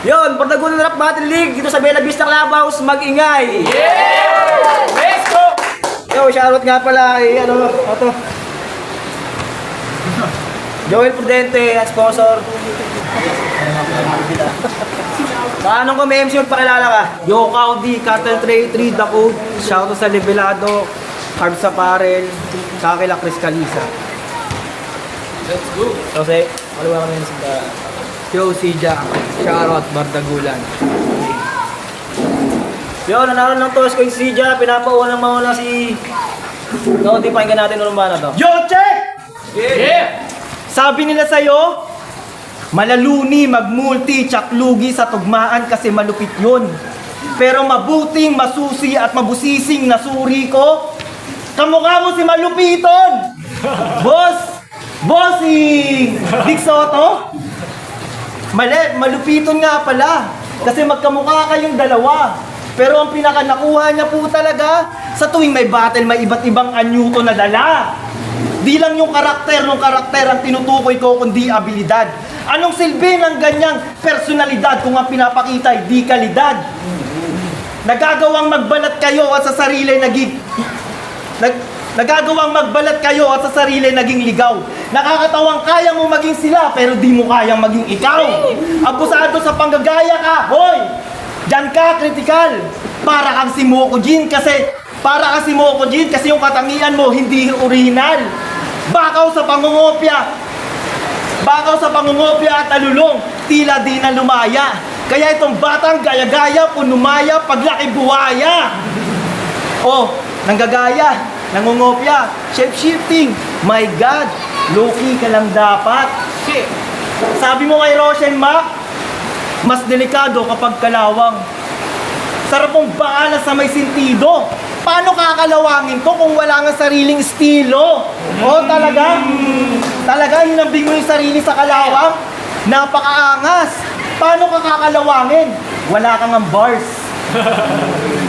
Yun, Bardagulan Rap Battle League dito sa Bella Vista Clubhouse, mag-ingay! Yeah! Let's go! Yo, shoutout nga pala kay Joel Prudente, sponsor. Sa anong ko may MC magpakilala ka? Yo, Kaudi, Cartel Trade, The Code, shoutout sa Levelado, Carbs Apparel, sa kila Chris Calisa. Let's go! Jose, ano ba kami sa Yo, si Jack. Shoutout Bardagulan. Yo, nanalo ng toss ko yung Sija, pinapauwan ng mauna si... Kaudi, pakinggan natin nung ba na to. Yo, check! Yeah! Sabi nila sa'yo, malaluni, magmulti, tsaklugi sa tugmaan kasi malupit yun. Pero mabuting, masusi at mabusising nasuri ko, kamukha mo si Malupiton! Bossing! Dick Soto? Mali, Malupiton nga pala. Kasi magkamukha kayong dalawa. Pero ang pinakanakuha niya po talaga, sa tuwing may battle, may iba't ibang anyuto na dala. Di lang yung karakter ang tinutukoy ko, kundi abilidad. Anong silbi ng ganyang personalidad kung ang pinapakita ay di kalidad? Nagagawang magbalat kayo at sa sarili nagagawang magbalat kayo at sa sarili naging ligaw. Nakakatawang kaya mo maging sila pero di mo kayang maging ikaw. Abusado sa panggagaya ka, hoy! Diyan ka, kritikal. Para kang si Mokujin kasi yung katangian mo hindi original. Bakaw sa pangungopya at alulong, tila di na lumaya. Kaya itong batang gaya-gaya, punumaya, paglaki buhaya. Oh, nanggagaya, nangungopya, shape-shifting. My God, low-key ka lang dapat. Shit. Sabi mo kay Roshan Mac, mas delikado kapag kalawang. Sarap mong baala sa may sentido. Paano kakalawangin to kung wala nga sariling estilo? Oh, talaga? Talaga, hinambing mo yung sarili sa kalawang? Napakaangas. Paano ka kakalawangin? Wala kang ang bars.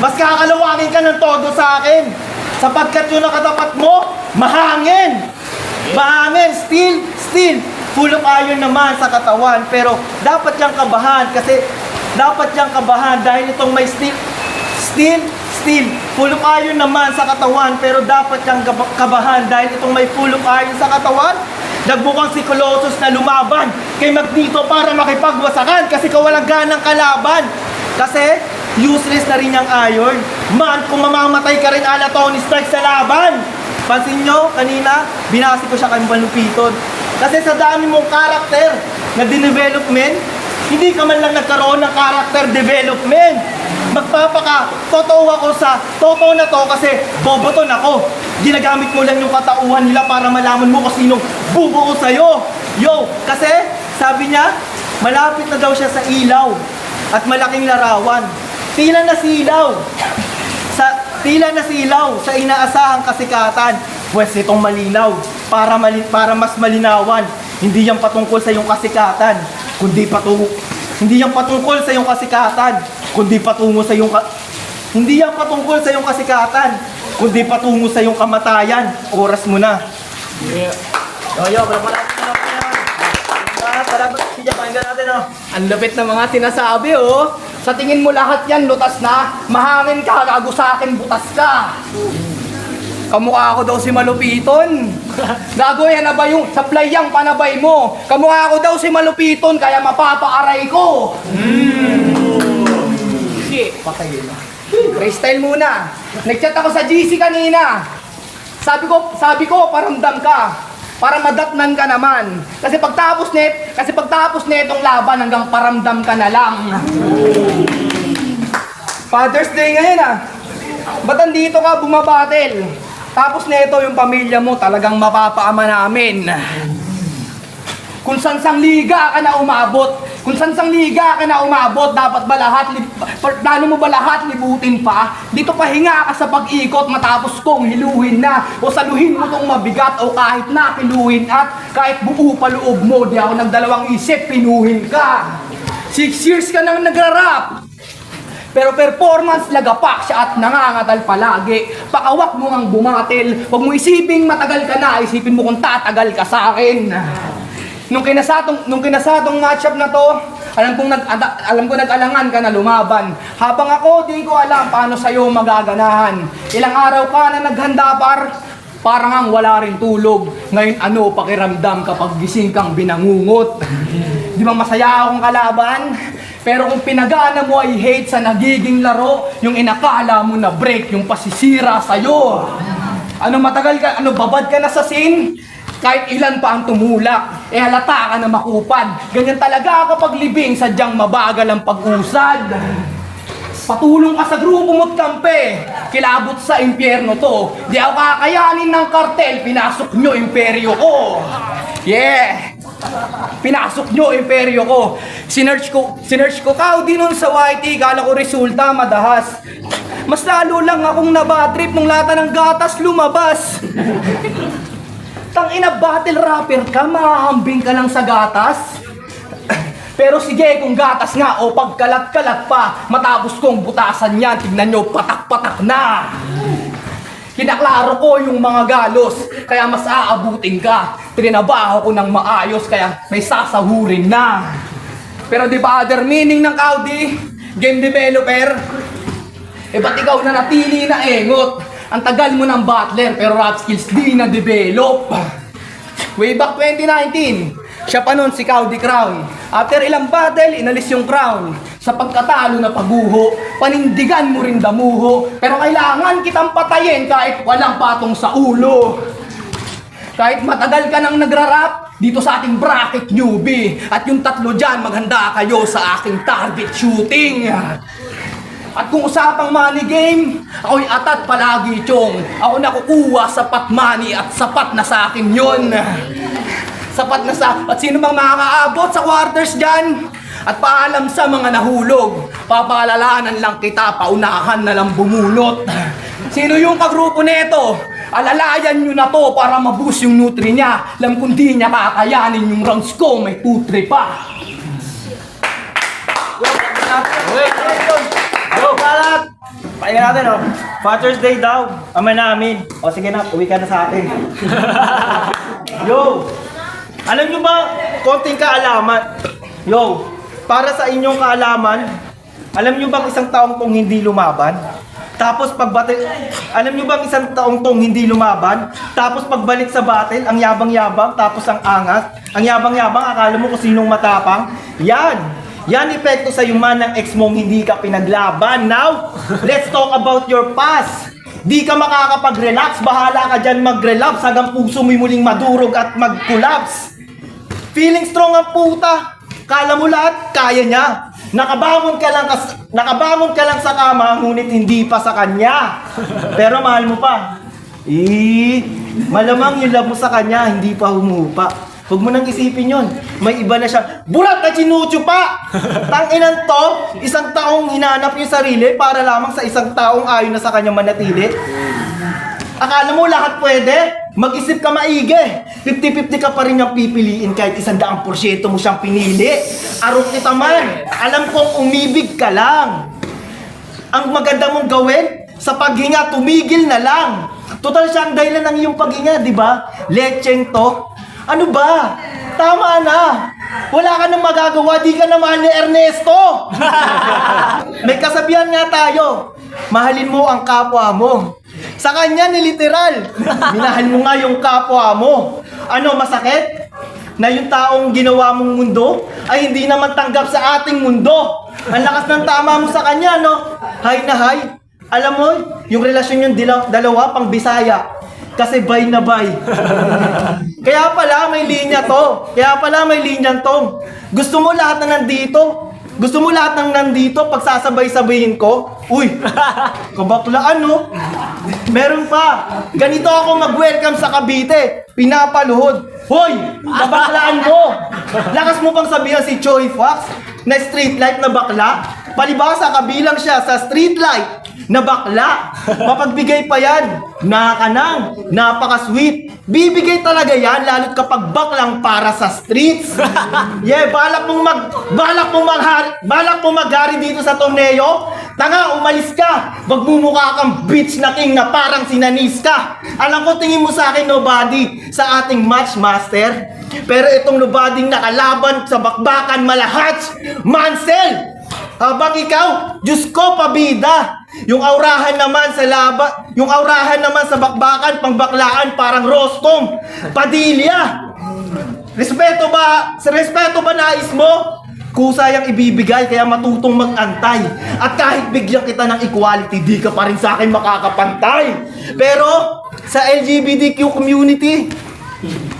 Mas kakalawangin ka ng todo sa akin. Sapagkat yung nakatapat mo, mahangin. Mahangin, still. Full of iron naman sa katawan. Pero dapat niyang kabahan kasi dahil itong may steel, full of iron naman sa katawan, pero dapat kang kabahan dahil itong may full of iron sa katawan. Nagbukang si Colossus na lumaban kay Magneto para makipagwasakan kasi kawalang ganang kalaban. Kasi useless na rin ang iron. Man, kung mamamatay ka rin ala Tony Stark sa laban. Pansin nyo, kanina, binasi ko siya kay Malupiton. Kasi sa dami mong karakter na dinevelopment, hindi ka man lang nagkaroon ng character development. Totoo ako sa totoo na to kasi boboton ako. Ginagamit mo lang yung katauhan nila para malaman mo kung sinong bubuo sa'yo. Yo, kasi sabi niya, malapit na daw siya sa ilaw at malaking larawan. Tila na silaw sa inaasahang kasikatan. Pwes itong malinaw para mas malinawan. Hindi yan patungkol sa iyong kasikatan, kundi patungo sa iyong kamatayan. Oras mo na. Yeah. Yo, wala siya pakinggan natin, oh. Ang lupit na mga sinasabi, oh. Sa tingin mo lahat yan, lutas na. Mahangin ka, gago sa akin, butas ka. Kamukha ako daw si Malupiton. Gago yan na ba yung supply panabay mo? Kamukha ako daw si Malupiton, kaya mapapaaray ko. Shit, pakayin na. Freestyle muna. Nag-chat ako sa GC kanina. Sabi ko, paramdam ka. Para madatnan ka naman. Kasi pagtapos netong laban hanggang paramdam ka na lang. Father's Day ngayon, ah. Ba't andito ka bumabatel? Tapos neto yung pamilya mo talagang mapapaama namin. Kung sansang liga ka na umabot, dapat ba plano mo ba lahat libutin pa? Dito pahinga ka sa pag-ikot matapos kong hiluhin na o saluhin mo tong mabigat o kahit na piluhin at kahit buo pa loob mo, di ako nagdalawang isip, pinuhin ka. 6 years ka nang nagra-rap. Pero performance lagapak siya at nangangatal palagi. Pakawak mo ang bumatil. Huwag mo isiping matagal ka na, isipin mo kung tatagal ka sa akin. Nung kinasatong matchup na to, Alam ko nag-alangan ka na lumaban. Habang ako, di ko alam paano sa'yo magaganahan. Ilang araw ka na naghanda parang ang wala rin tulog. Ngayon ano pakiramdam kapag gising kang binangungot? Di ba masaya akong kalaban? Pero kung pinagana mo ay hate sa nagiging laro, yung inakala mo na break, yung pasisira sa'yo. Ano matagal ka, babad ka na sa scene? Kahit ilan pa ang tumulak, halata ka na makupad. Ganyan talaga kapag libing, sadyang mabagal ang pag-usad. Patulong ka sa grupo mo't kampe, kilabot sa impyerno to. Di ako kakayanin ng kartel, pinasok nyo imperyo ko. Yeah! Pinasok nyo imperyo ko. Sinearch ko Kaudi nun sa YT, kala ko resulta madahas. Mas lalo lang akong nabatrip nung lata ng gatas lumabas. Tangina, battle rapper ka, mahahambing ka lang sa gatas. Pero sige, kung gatas nga o pagkalat-kalat pa, matapos kong butasan yan, tignan nyo, patak-patak na. Kinaklaro ko yung mga galos, kaya mas aabutin ka. Trinabaho ko ng maayos, kaya may sasahurin na. Pero di ba other meaning ng Kaudi? Game developer? Ba't ikaw na natili na engot? Ang tagal mo ng battler, pero rap skills di na develop. Way back 2019, siya pa nun si Kaudi Crown. After ilang battle, inalis yung crown. Sa pagkatalo na paguho, panindigan mo rin damuho. Pero kailangan kitang patayin kahit walang patong sa ulo. Kahit matagal ka nang nagrarap, dito sa ating bracket newbie. At yung tatlo dyan, maghanda kayo sa aking target shooting. At kung usapang money game, ako'y atat palagi, chong. Ako nakukuha sapat money at sapat na sa akin yun. Sapat na sa... At sino bang makakaabot sa quarters dyan? At paalam sa mga nahulog, papaalalahanan lang kita, paunahan na lang bumunot. Sino yung kagrupo nito? Alalayan nyo na to para maboost yung nutri niya. Alam kung di niya kakayanin yung rounds ko, may 2-3 pa. Yo, kalat! Pahinga natin, oh. Father's Day daw. Ama namin. O sige na, uwi ka na sa akin. Yo! Alam nyo ba, konting kaalaman. Yo, para sa inyong kaalaman, alam nyo bang isang taong tong hindi lumaban? Tapos pagbati, alam nyo bang isang taong tong hindi lumaban? Tapos pagbalik sa battle, ang yabang-yabang, tapos ang angas. Ang yabang-yabang, akala mo kung sinong matapang? Yan! Yan epekto sa man ng ex mong hindi ka pinaglaban. Now, let's talk about your past. Di ka makakapag-relax, bahala ka dyan mag-relapse hanggang puso mo'y muling madurog at mag-collapse. Feeling strong ang puta, kala mo lahat, kaya niya. Nakabangon ka lang sa kama, ngunit hindi pa sa kanya. Pero mahal mo pa. Malamang yung love mo sa kanya, hindi pa humupa. Huwag mo nang isipin yon. May iba na siya. Burat na chinucho pa! Tanginan to, isang taong hinanap yung sarili para lamang sa isang taong ayon na sa kanya manatili. Akala mo lahat pwede? Mag-isip ka maigi. 50-50 ka pa rin yung pipiliin kahit 100% mo siyang pinili. Arok kita man. Alam kong umibig ka lang. Ang maganda mong gawin, sa paghinga, tumigil na lang. Total siya ang dahilan ng iyong paghinga, di ba? Lecheng to. Ano ba? Tama na. Wala ka nang magagawa, di ka na mahal ni Ernesto. May kasabihan nga tayo. Mahalin mo ang kapwa mo. Sa kanya ni literal. Minahal mo nga yung kapwa mo. Ano, masakit? Na yung taong ginawa mong mundo ay hindi naman tanggap sa ating mundo. Ang lakas ng tama mo sa kanya, no? Hay na hay. Alam mo, yung relasyon yung dalawa pang Bisaya. Kasi bay na bay. Kaya pala may linya to. Kaya pala may linyan to. Gusto mo lahat ng nandito? Gusto mo lahat ng nandito pagsasabay-sabayin ko? Uy, kabaklaan no? Meron pa. Ganito ako mag-welcome sa Cavite. Pinapaluhod. Hoy, kabaklaan mo. Lakas mo pang sabihan si Choi Fox na street light na bakla? Palibasa kabilang siya sa street light na bakla. Mapagbigay pa yan. Nakanang, napaka-sweet. Bibigay talaga yan lalo't kapag baklang para sa streets. Yeah, balak mong maghari dito sa torneo. Tanga, umalis ka. Magmumukha kang bitch na king na parang sinanis ka. Alam ko tingin mo sa akin nobody sa ating matchmaster. Pero itong nobading nakalaban sa bakbakan malahats, Mansell! Habang ikaw, Diyos ko, pabida. Yung aurahan naman sa bakbakan, pangbaklaan, parang Rostom, Padilla. Respeto ba nais mo? Kusayang ibibigay, kaya matutong mag-antay. At kahit bigyan kita ng equality, di ka pa rin sa akin makakapantay. Pero, sa LGBTQ community,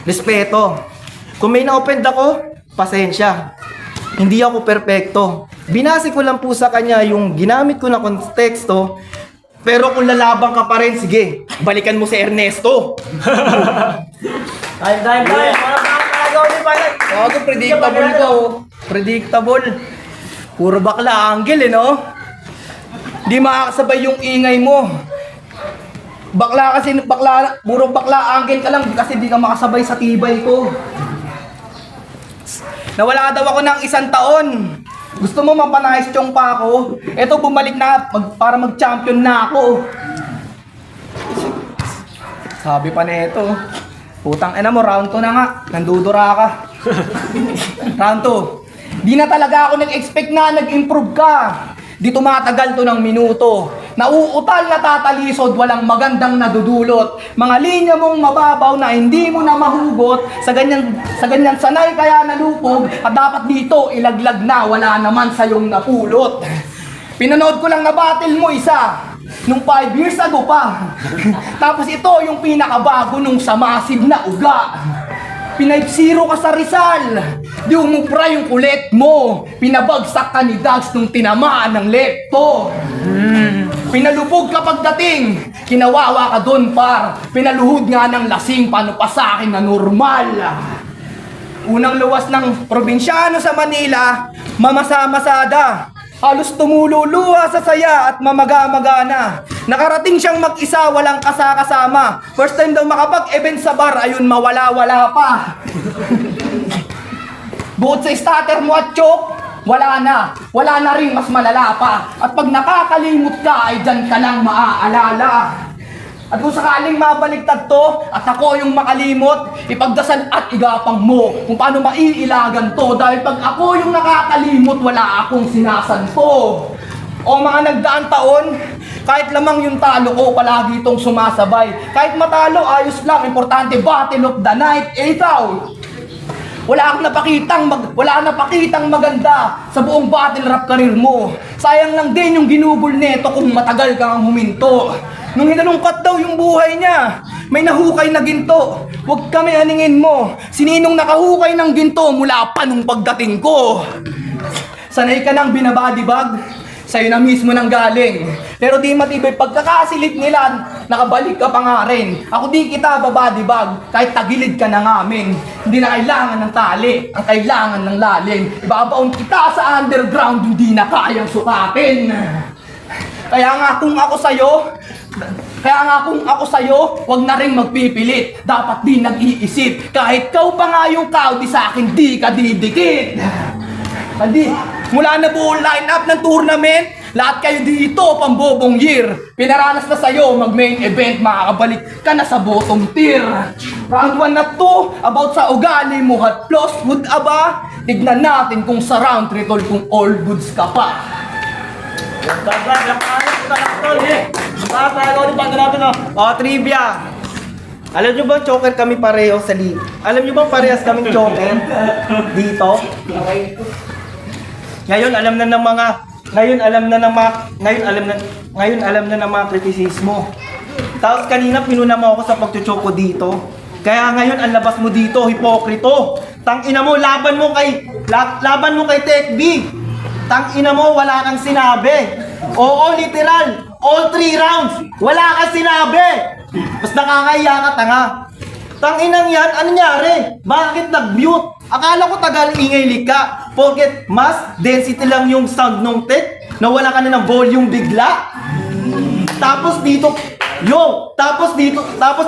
respeto. Kung may na-offend ako, pasensya. Hindi ako perpekto. Binasi ko lang po sa kanya yung ginamit ko na konteksto. Pero kung lalaban ka pa rin, sige, balikan mo si Ernesto. Time. Ako, predictable ko. Predictable. Puro bakla angle eh, no? Di makakasabay yung ingay mo. Puro bakla angle ka lang kasi di ka makasabay sa tibay ko. Nawala daw ako ng 1 taon. Gusto mo mapanayos tiyong pa ako? Eto, bumalik na para mag-champion na ako. Sabi pa nito, putang ina mo, round 2 na nga. Nandudura ka. Round 2. Di na talaga ako nag-expect na nag-improve ka. Di tumatagal to ng minuto. Nauutal na tatalisod, walang magandang nadudulot. Mga linya mong mababaw na hindi mo na mahugot. Sa ganyan sanay kaya nalupog. At dapat dito ilaglag na, wala naman sayong napulot. Pinanood ko lang na battle mo isa. Nung 5 years ago pa. Tapos ito yung pinakabago nung sa massive na uga. Pinay-0 ka sa Rizal. Di umubra yung kulit mo. Pinabagsak ka ni Dags nung tinamaan ng lepto. Pinalubog ka pagdating. Kinawawa ka doon, par. Pinaluhod nga ng lasing, paano pa sa akin na normal. Unang luwas ng probinsyano sa Manila, mamasa-masada. Halos tumululuha sa saya at mamaga-maga na. Nakarating siyang mag-isa, walang kasama. First time daw makapag-event sa bar, ayun mawala-wala pa. Bukod sa starter mo at choke, wala na rin mas malala pa. At pag nakakalimot ka, ay dyan ka lang maaalala. At kung sakaling mabaligtad to, at ako yung makalimot, ipagdasal at igapang mo kung paano maiilagan to. Dahil pag ako yung nakakalimot, wala akong sinasanto. O mga nagdaang taon, kahit lamang yung talo ko, palagi itong sumasabay. Kahit matalo, ayos lang, importante, battle of the night. Ikaw, wala kang napakitang maganda sa buong battle rap career mo. Sayang lang din yung ginugol neto kung matagal kang huminto. Nung hinalungkat daw yung buhay niya, may nahukay na ginto. Huwag kami aningin mo. Sininong nakahukay ng ginto mula pa nung pagdating ko. Sanay ka ng binabadibag, sa'yo na mismo nang galing. Pero di matibay pagkakasilip nila, nakabalik ka pa nga rin. Ako di kita babadibag, kahit tagilid ka na ngamin. Hindi na kailangan ng tali, ang kailangan ng lalim. Ibabaon kita sa underground, hindi na kayang sukatin. Kaya nga kung ako sa'yo, wag na rin magpipilit. Dapat di nag-iisip. Kahit kau pa nga yung di sa akin, di ka didikit. Hindi, mula na buong line-up ng tournament, lahat kayo dito, pambobong year. Pinaranas na sa'yo, mag-main event, makakabalik ka na sa bottom tier. Round 1 na to, about sa ugali mo at plus, would aba, tignan natin kung sa round 3 tol, kung all goods ka pa. Trivia. Alam nyo ba choker kami pareho sa league? Alam nyo ba parehas kaming choker dito? Ngayon alam na ng mga kritisismo. Tapos kanina pinuna mo ako sa pagchuchoko dito. Kaya ngayon ang labas mo dito, hipokrito. Tangina mo, laban mo kay Tech Big. Tangina mo, wala kang sinabi. Oo, literal. All 3 rounds, wala kang sinabi. Mas nakakahiya ka, tanga. Tanginang yan, ano nangyari? Bakit nag-mute? Akala ko tagal-ingay ka. Forget, mas density lang yung sound nung tech. Nawala ka na ng volume bigla. Tapos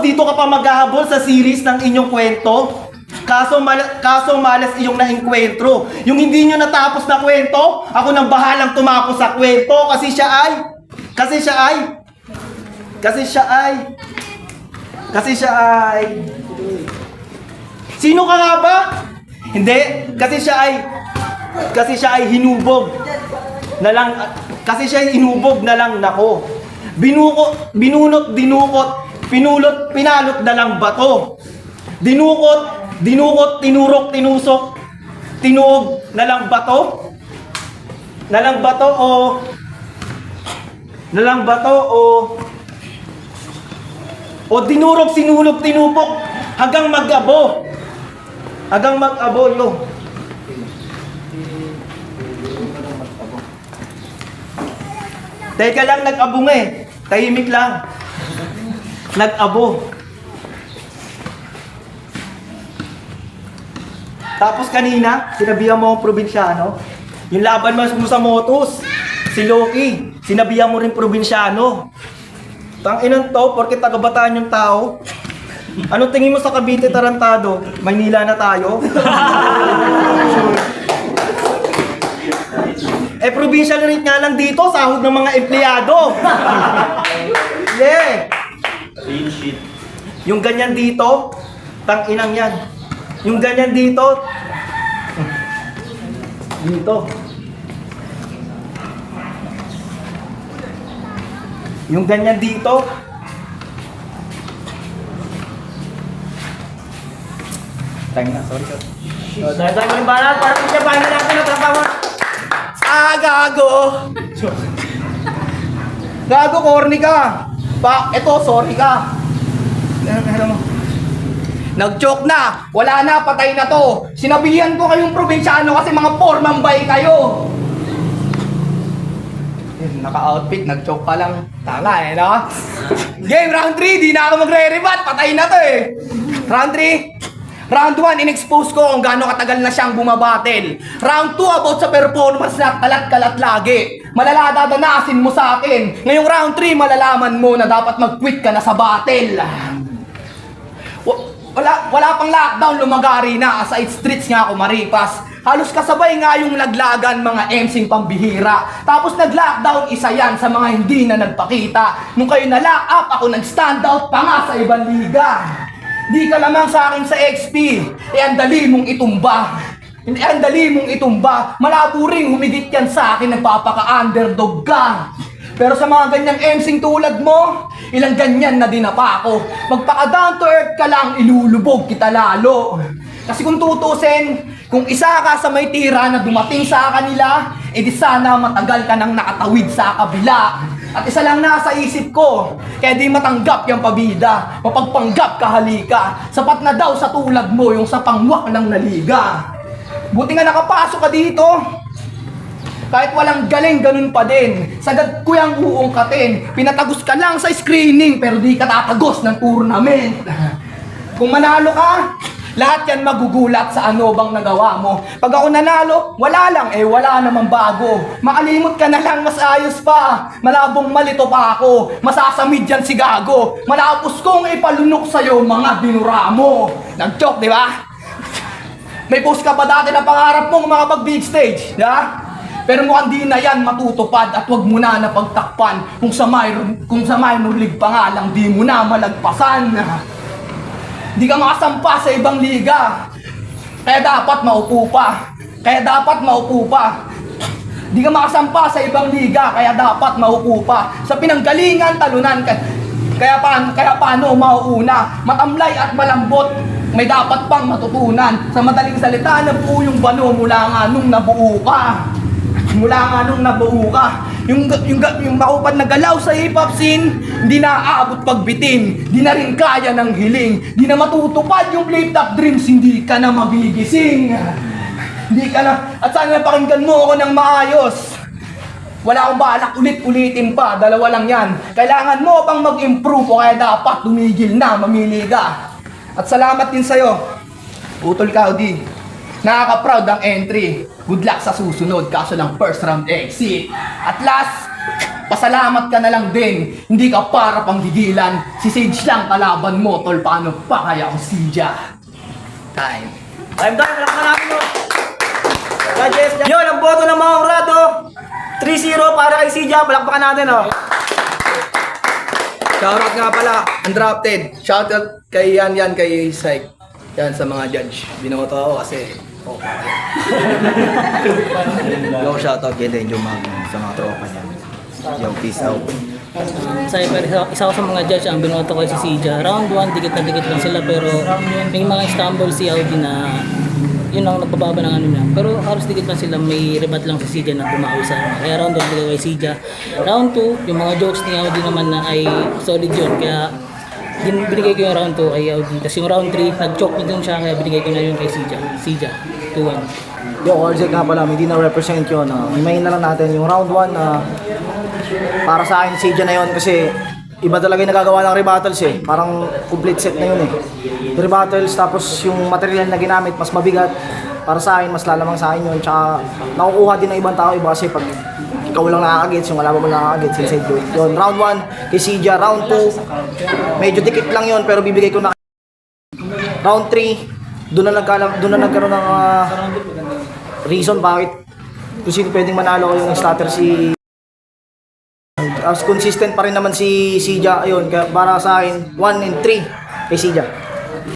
dito ka pa maghahabol sa series ng inyong kwento. Kaso malas iyong naengkwentro. Yung hindi nyo natapos na kwento, ako nang bahalang tumapos sa kwento kasi siya ay Sino ka nga ba? Hindi, kasi siya ay hinubog na lang nako. Binunot, pinalot na lang bato. Dinukot, tinurok, tinusok, tinuog na lang bato? Na lang bato o dinurog, sinulog, tinupok hanggang mag-abo. Yo. Teka lang, nag-abo nga eh. Tahimik lang. Nag-abo. Tapos kanina, sinabihan mo ang probinsyano. Yung laban mo sa motos, si Loki, sinabihan mo rin probinsyano. Tanginan to, porke taga-Bataan yung tao. Anong tingin mo sa Cavite, Tarantado? Maynila na tayo? Provincial rate nga lang dito, sahod ng mga empleyado. Yeah. Yung ganyan dito, tanginang yan. Yung ganyan dito, yung ganyan dito, sorry. Dahil mo yung balat, parang siya paano natin natatawa. Gago! Gago, corny ka! Eto, sorry ka. Nag-joke na! Wala na, patay na to! Sinabihan ko kayong probinsyano kasi mga pormambay kayo! Naka-outfit, nag-joke pa lang. Tanga eh, no? Game, round 3, di na ako magre-rebat, patay na to eh! Round 3, Round 1, in-expose ko kung gaano katagal na siyang bumabattle. Round 2, about sa performance na kalat-kalat lagi. Malala dadanasin mo sa akin. Ngayong round 3, malalaman mo na dapat mag-quit ka na sa battle. Wala pang lockdown, lumagari na. Sa streets nga ako maripas. Halos kasabay nga yung laglagan mga MC'ng pambihira. Tapos nag-lockdown, isa yan sa mga hindi na nagpakita. Nung kayo na-lock up, ako nag-stand out pa nga sa ibang liga. Di ka lamang sa akin sa XP, ang dali mong itumba. Malabo ring humigit yan sa akin, nagpapaka-underdog ka. Pero sa mga ganyang MC'ng tulad mo, ilang ganyan na dinapa ako. Magpaka-down to earth ka lang, ilulubog kita lalo. Kasi kung tutusin, kung isa ka sa may tira na dumating sa kanila, edi sana matagal ka nang nakatawid sa kabila. At isa lang nasa isip ko, kaya di matanggap yung pabida, mapagpanggap ka halika. Sapat na daw sa tulad mo yung sa pangwak ng naliga. Buti nga nakapasok ka dito. Kahit walang galing, ganun pa din. Sagad ko yung uungkatin. Pinatagos ka lang sa screening, pero di ka tatagos ng tournament. Kung manalo ka, lahat yan magugulat sa ano bang nagawa mo. Pag ako nanalo, wala lang wala namang bago. Makalimot ka na lang, mas ayos pa. Malabong malito pa ako, masasamid yan si gago. Malapos kong ipalunok sa'yo mga binura mo. Nag-joke, di ba? May post ka pa dati na pangarap mong mga pag-big stage, di ba? Pero mukhang di na yan matutupad at wag mo na napagtakpan. Kung sa minor league pa nga lang, di mo na malagpasan. Di ka makasampa sa ibang liga. Kaya dapat maupo pa. Di ka makasampa sa ibang liga. Kaya dapat maupo pa. Sa pinanggalingan, talunan ka. Kaya paano mauuna? Matamlay at malambot. May dapat pang matutunan. Sa madaling salita, nabuo yung bano mula nga nung nabuo ka. Yung makupad na galaw sa hip-hop scene, hindi na aabot pagbitin, di na rin kaya ng hiling, di na matutupad yung flip-top dreams, hindi ka na magigising. At sana napakinggan mo ako ng maayos. Wala akong balak ulit-ulitin pa, dalawa lang yan. Kailangan mo pang mag-improve o kaya dapat tumigil na, mamili ka. At salamat din sa'yo, Utol Kaudi. Nakaka-proud ang entry. Good luck sa susunod, kaso lang first round exit. At last, Pasalamat ka na lang din. Hindi ka para pang gigilan. Si Sage lang kalaban mo, tol. Paano pa kaya ang Sija? Time. Time, malakpan natin mo. Judges, yun, ang boto ng mga kurado. 3-0 para kay Sija. Palakpakan natin, oh. Shoutout nga pala, undrafted. Shoutout kay Yan kay Syke. Yan sa mga judge. Binoto ako kasi Yo, shoutout kay Lenjo Mag sa mga tropa niya. Yo, peace out. Isa ko sa mga judge ang binoto ko si Sija. Round 1, dikit na dikit lang sila pero may mga stumble si Audi na yun ang nagbababa ng ano niya. Pero halos dikit lang sila, may rebat lang si Sija na bumawi sa ano. Kaya round 1 bigay kay Sija. Round 2, yung mga jokes ni Audi naman na ay solid yun. Kaya binigay ko yung round 2 kay Audi. Tapos yung round 3, nag-choke na din siya kaya binigay ko na yun kay Sija. Sija, 2-1. Yo, RJ nga pala, hindi na represent yun. Imayin na lang natin yung round 1 na para sa akin, Sija na yun kasi iba talaga yung nagagawa ng rebuttals eh. Parang complete set na yun eh. Rebuttals tapos yung material na ginamit mas mabigat. Para sa akin, mas lalamang sa akin yun. Tsaka nakukuha din ng ibang tao iba kasi pag ikaw lang nakakagets, yung kalaban mo lang nakakagets, inside yun. Yun, round 1 kay Sija, round 2 medyo dikit lang yun pero bibigay ko na round 3 doon na nagkaroon ng reason bakit kung sino pwedeng manalo ko yung starter si as consistent pa rin naman si Sija ayun kaya para sa akin 1 and 3 kay Sija.